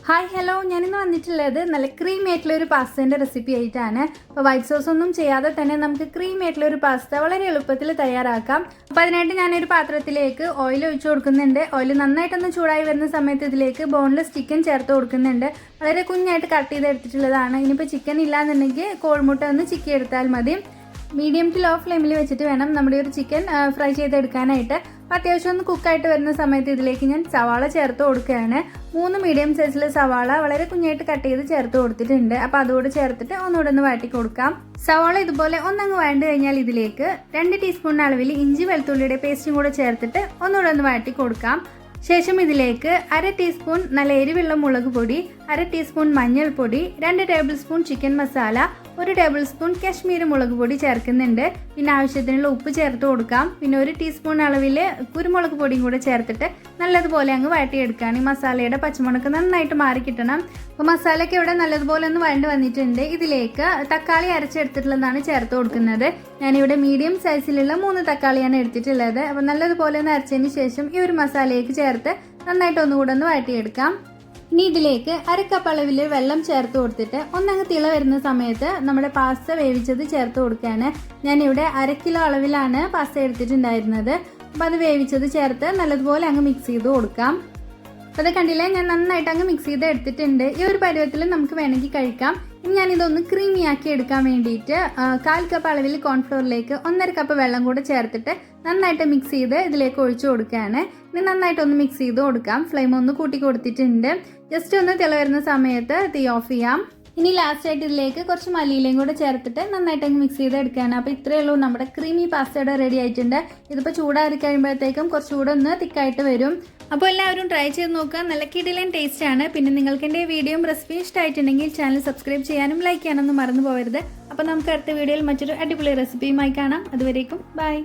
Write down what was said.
Hi hello, ഞാനിന്ന് വന്നിട്ടുള്ളത് നല്ല ക്രീമി ആയിട്ടുള്ള ഒരു പാസ്തേൻ്റെ റെസിപ്പി ആയിട്ടാണ്. അപ്പോൾ വൈറ്റ് സോസ് ഒന്നും ചെയ്യാതെ തന്നെ നമുക്ക് ക്രീമി ആയിട്ടുള്ള ഒരു പാസ്ത വളരെ എളുപ്പത്തിൽ തയ്യാറാക്കാം. അപ്പോൾ അതിനായിട്ട് ഞാനൊരു പാത്രത്തിലേക്ക് ഓയിൽ ഒഴിച്ചു കൊടുക്കുന്നുണ്ട്. ഓയിൽ നന്നായിട്ടൊന്ന് ചൂടായി വരുന്ന സമയത്ത് ഇതിലേക്ക് ബോൺലെസ് ചിക്കൻ ചേർത്ത് കൊടുക്കുന്നുണ്ട്. വളരെ കുഞ്ഞായിട്ട് കട്ട് ചെയ്തെടുത്തിട്ടുള്ളതാണ്. ഇനിയിപ്പോൾ ചിക്കൻ ഇല്ലാന്നുണ്ടെങ്കിൽ കോഴിമുട്ട ഒന്ന് ചിക്കി എടുത്താൽ മതി. മീഡിയം ടു ലോ ഫ്ലെയിമിൽ വെച്ചിട്ട് വേണം നമ്മുടെ ഒരു ചിക്കൻ ഫ്രൈ ചെയ്തെടുക്കാനായിട്ട്. അപ്പോൾ അത്യാവശ്യം ഒന്ന് കുക്കായിട്ട് വരുന്ന സമയത്ത് ഇതിലേക്ക് ഞാൻ സവാള ചേർത്ത് കൊടുക്കുകയാണ്. 3 മീഡിയം സൈസിൽ സവാള വളരെ കുഞ്ഞായിട്ട് കട്ട് ചെയ്ത് ചേർത്ത് കൊടുത്തിട്ടുണ്ട്. അപ്പോൾ അതുകൂടെ ചേർത്തിട്ട് ഒന്നുകൂടെ ഒന്ന് വഴറ്റി കൊടുക്കാം. സവാള ഇതുപോലെ ഒന്നങ്ങ് വഴണ്ട് കഴിഞ്ഞാൽ ഇതിലേക്ക് 2 ടീസ്പൂൺ അളവിൽ ഇഞ്ചി വെളുത്തുള്ളിയുടെ പേസ്റ്റും കൂടെ ചേർത്തിട്ട് ഒന്നുകൂടെ ഒന്ന് വഴറ്റി കൊടുക്കാം. ശേഷം ഇതിലേക്ക് 1/2 ടീസ്പൂൺ നല്ല എരിവുള്ള മുളക് പൊടി, 1/2 ടീസ്പൂൺ മഞ്ഞൾപ്പൊടി, 2 table spoon chicken masala, 1 table spoon Kashmiri മുളക് പൊടി ചേർക്കുന്നുണ്ട്. പിന്നെ ആവശ്യത്തിനുള്ള ഉപ്പ് ചേർത്ത് കൊടുക്കാം. പിന്നെ 1 ടീസ്പൂൺ അളവിൽ കുരുമുളക് പൊടിയും കൂടെ ചേർത്തിട്ട് നല്ലതുപോലെ അങ്ങ് വഴറ്റിയെടുക്കുകയാണ്. ഈ മസാലയുടെ പച്ചമുളക് നന്നായിട്ട് മാറി കിട്ടണം. അപ്പോൾ മസാലയ്ക്ക് ഇവിടെ നല്ലതുപോലെ ഒന്ന് വഴണ്ട് വന്നിട്ടുണ്ട്. ഇതിലേക്ക് തക്കാളി അരച്ചെടുത്തിട്ടുള്ളതാണ് ചേർത്ത് കൊടുക്കുന്നത്. ഞാനിവിടെ മീഡിയം സൈസിലുള്ള 3 തക്കാളിയാണ് എടുത്തിട്ടുള്ളത്. അപ്പോൾ നല്ലതുപോലെ ഒന്ന് അരച്ചതിന് ശേഷം ഈ ഒരു മസാലയ്ക്ക് ചേർത്ത് നന്നായിട്ട് ഒന്നുകൂടെ ഒന്ന് വഴറ്റിയെടുക്കാം. ഇനി ഇതിലേക്ക് 1/2 കപ്പ് അളവിൽ വെള്ളം ചേർത്ത് കൊടുത്തിട്ട് ഒന്നങ്ങ് തിള വരുന്ന സമയത്ത് നമ്മുടെ പാസ്ത വേവിച്ചത് ചേർത്ത് കൊടുക്കുകയാണ്. ഞാനിവിടെ 1/2 കിലോ അളവിലാണ് പാസ്ത എടുത്തിട്ടുണ്ടായിരുന്നത്. അപ്പോൾ അത് വേവിച്ചത് ചേർത്ത് നല്ലതുപോലെ അങ്ങ് മിക്സ് ചെയ്ത് കൊടുക്കാം. അപ്പോൾ അത് കണ്ടില്ലേ, ഞാൻ നന്നായിട്ട് അങ്ങ് മിക്സ് ചെയ്ത് എടുത്തിട്ടുണ്ട്. ഈ ഒരു പരുവത്തിൽ നമുക്ക് വേണമെങ്കിൽ കഴിക്കാം. ഇനി ഞാനിതൊന്ന് ക്രീമി ആക്കി എടുക്കാൻ വേണ്ടിയിട്ട് 1/4 കപ്പ് അളവിൽ കോൺഫ്ലോറിലേക്ക് 1/2 കപ്പ് വെള്ളം കൂടെ ചേർത്തിട്ട് നന്നായിട്ട് മിക്സ് ചെയ്ത് ഇതിലേക്ക് ഒഴിച്ചു കൊടുക്കുകയാണ്. ഇനി നന്നായിട്ടൊന്ന് മിക്സ് ചെയ്ത് കൊടുക്കാം. ഫ്ലെയിം ഒന്ന് കൂട്ടി കൊടുത്തിട്ടുണ്ട്. ജസ്റ്റ് ഒന്ന് തിള വരുന്ന സമയത്ത് തീ ഓഫ് ചെയ്യാം. ഇനി ലാസ്റ്റ് ആയിട്ട് ഇതിലേക്ക് കുറച്ച് മല്ലിയിലയും കൂടെ ചേർത്തിട്ട് നന്നായിട്ട് മിക്സ് ചെയ്ത് എടുക്കുകയാണ്. അപ്പോൾ ഇത്രയേ ഉള്ളൂ, നമ്മുടെ ക്രീമി പാസ്തയുടെ റെഡി ആയിട്ടുണ്ട്. ഇതിപ്പോൾ ചൂടാറി കഴിയുമ്പോഴത്തേക്കും കുറച്ചുകൂടെ ഒന്ന് തിക്കായിട്ട് വരും. അപ്പോൾ എല്ലാവരും ട്രൈ ചെയ്ത് നോക്കുക. നല്ല കിടിലൻ ടേസ്റ്റ് ആണ്. പിന്നെ നിങ്ങൾക്ക് എൻ്റെ വീഡിയോയും റെസിപ്പിയും ഇഷ്ടമായിട്ടുണ്ടെങ്കിൽ ചാനൽ സബ്സ്ക്രൈബ് ചെയ്യാനും ലൈക്ക് ചെയ്യാനൊന്നും മറന്നു പോകരുത്. അപ്പോൾ നമുക്ക് അടുത്ത വീഡിയോയിൽ മറ്റൊരു അടിപൊളി റെസിപ്പിയുമായി കാണാം. അതുവരേക്കും ബൈ.